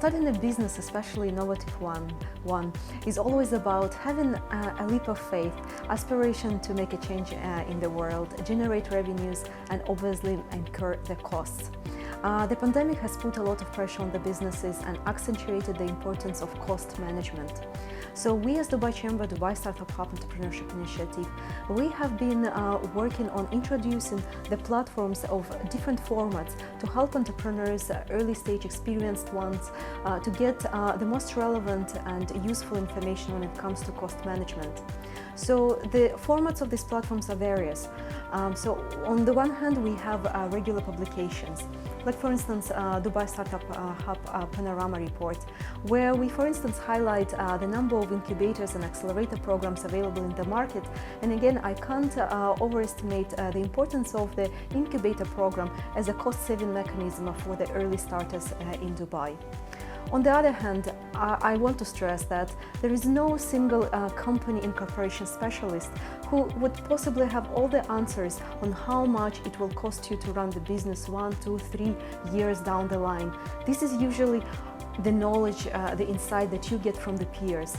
Starting a business, especially innovative one, is always about having a leap of faith, aspiration to make a change in the world, generate revenues, and obviously incur the costs. The pandemic has put a lot of pressure on the businesses and accentuated the importance of cost management. So we as Dubai Chamber, Dubai Startup Hub Entrepreneurship Initiative, we have been working on introducing the platforms of different formats to help entrepreneurs, early stage experienced ones, to get the most relevant and useful information when it comes to cost management. So the formats of these platforms are various. So on the one hand, we have regular publications, like for instance, Dubai Startup Hub Panorama Report, where we, for instance, highlight the number of incubators and accelerator programs available in the market. And again, I can't overestimate the importance of the incubator program as a cost-saving mechanism for the early starters in Dubai. On the other hand, I want to stress that there is no single company incorporation specialist who would possibly have all the answers on how much it will cost you to run the business 1, 2, 3 years down the line. This is usually the knowledge, the insight that you get from the peers.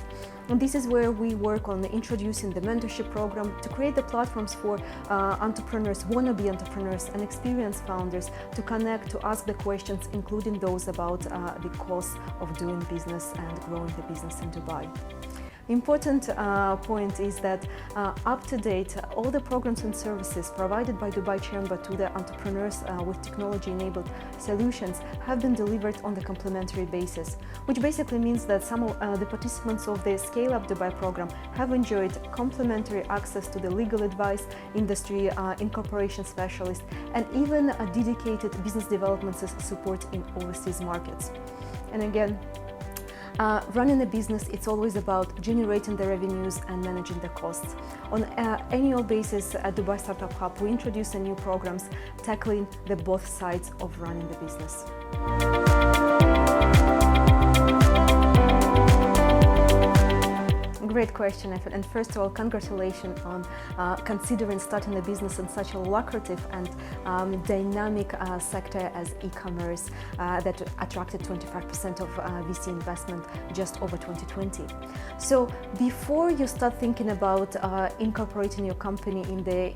And this is where we work on introducing the mentorship program to create the platforms for entrepreneurs, wannabe entrepreneurs and experienced founders to connect, to ask the questions, including those about the cost of doing business and growing the business in Dubai. Important point is that up to date, all the programs and services provided by Dubai Chamber to the entrepreneurs with technology-enabled solutions have been delivered on the complementary basis, which basically means that some of the participants of the Scale Up Dubai program have enjoyed complementary access to the legal advice, industry incorporation specialists, and even a dedicated business development support in overseas markets. And again, running a business, it's always about generating the revenues and managing the costs. On an annual basis at Dubai Startup Hub, we introduce new programs tackling the both sides of running the business. Great question, and first of all, congratulations on considering starting a business in such a lucrative and dynamic sector as e-commerce that attracted 25% of VC investment just over 2020. So before you start thinking about incorporating your company in the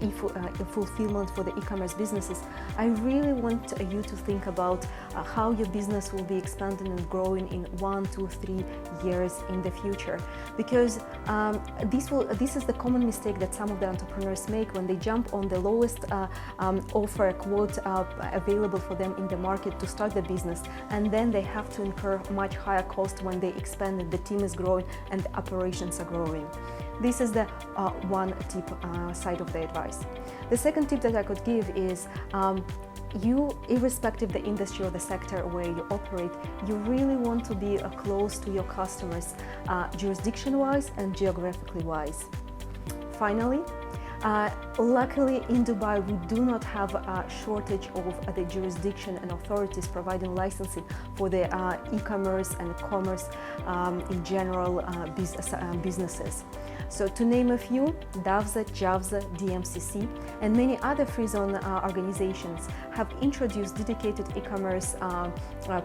fulfillment for the e-commerce businesses, I really want you to think about how your business will be expanding and growing in 1, 2, 3 years in the future, because this is the common mistake that some of the entrepreneurs make when they jump on the lowest offer quote available for them in the market to start the business, and then they have to incur much higher cost when they expand and the team is growing and the operations are growing. This is the one tip side of the advice. The second tip that I could give is you, irrespective of the industry or the sector where you operate, you really want to be close to your customers, jurisdiction-wise and geographically-wise. Finally, luckily in Dubai, we do not have a shortage of the jurisdiction and authorities providing licensing for the e-commerce and commerce in general businesses. So to name a few, DAVSA, JAVSA, DMCC, and many other free zone organizations have introduced dedicated e-commerce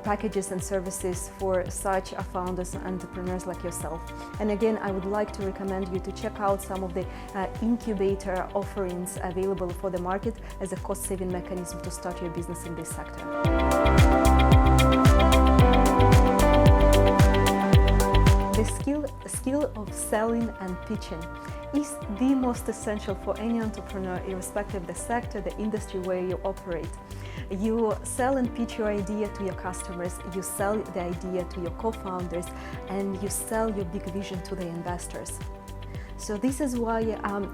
packages and services for such founders and entrepreneurs like yourself. And again, I would like to recommend you to check out some of the incubator offerings available for the market as a cost-saving mechanism to start your business in this sector. The skill of selling and pitching is the most essential for any entrepreneur, irrespective of the sector, the industry where you operate. You sell and pitch your idea to your customers, you sell the idea to your co-founders, and you sell your big vision to the investors. So this is why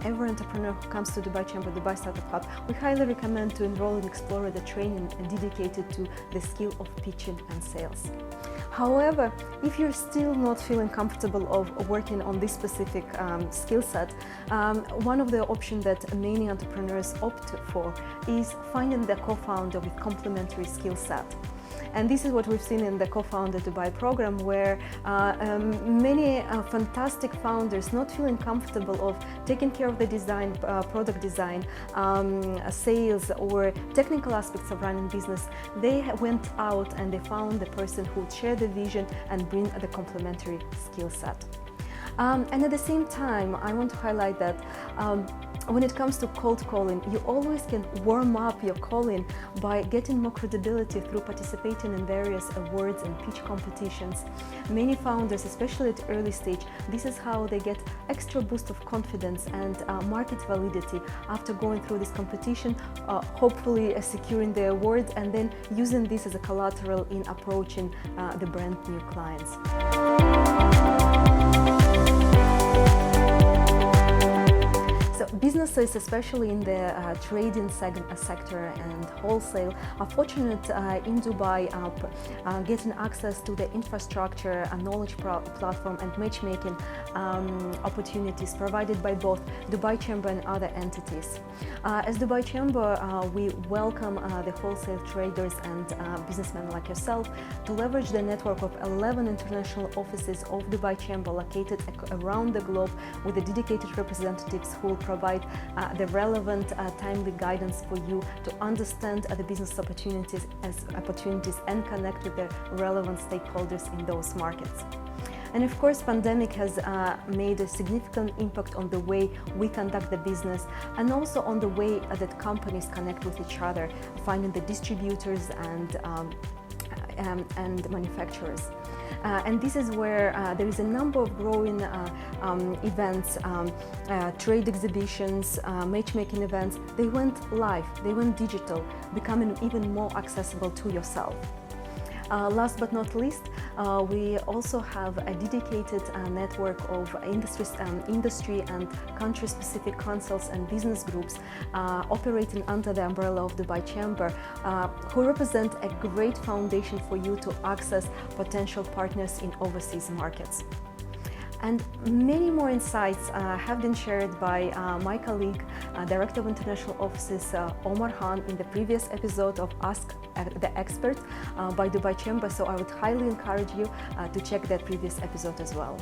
every entrepreneur who comes to Dubai Chamber, Dubai Startup Hub, we highly recommend to enroll and explore the training dedicated to the skill of pitching and sales. However, if you're still not feeling comfortable of working on this specific skill set, one of the options that many entrepreneurs opt for is finding the co-founder with complementary skill set. And this is what we've seen in the Co-Founder Dubai program, where many fantastic founders not feeling comfortable of taking care of the design, product design, sales or technical aspects of running business, they went out and they found the person who would share the vision and bring the complementary skill set. And at the same time, I want to highlight that when it comes to cold calling, you always can warm up your calling by getting more credibility through participating in various awards and pitch competitions. Many founders, especially at early stage, this is how they get extra boost of confidence and market validity after going through this competition, hopefully securing the award and then using this as a collateral in approaching the brand new clients. Businesses, especially in the trading sector and wholesale, are fortunate in Dubai getting access to the infrastructure, a knowledge platform and matchmaking opportunities provided by both Dubai Chamber and other entities. As Dubai Chamber, we welcome the wholesale traders and businessmen like yourself to leverage the network of 11 international offices of Dubai Chamber located around the globe with the dedicated representatives who will provide the relevant, timely guidance for you to understand the business opportunities and connect with the relevant stakeholders in those markets. And of course, pandemic has made a significant impact on the way we conduct the business and also on the way that companies connect with each other, finding the distributors and manufacturers. And this is where there is a number of growing events, trade exhibitions, matchmaking events. They went live, they went digital, becoming even more accessible to yourself. Last but not least, we also have a dedicated network of industry and country-specific councils and business groups operating under the umbrella of Dubai Chamber, who represent a great foundation for you to access potential partners in overseas markets. And many more insights have been shared by my colleague, Director of International Offices, Omar Khan, in the previous episode of Ask the Expert by Dubai Chamber. So I would highly encourage you to check that previous episode as well.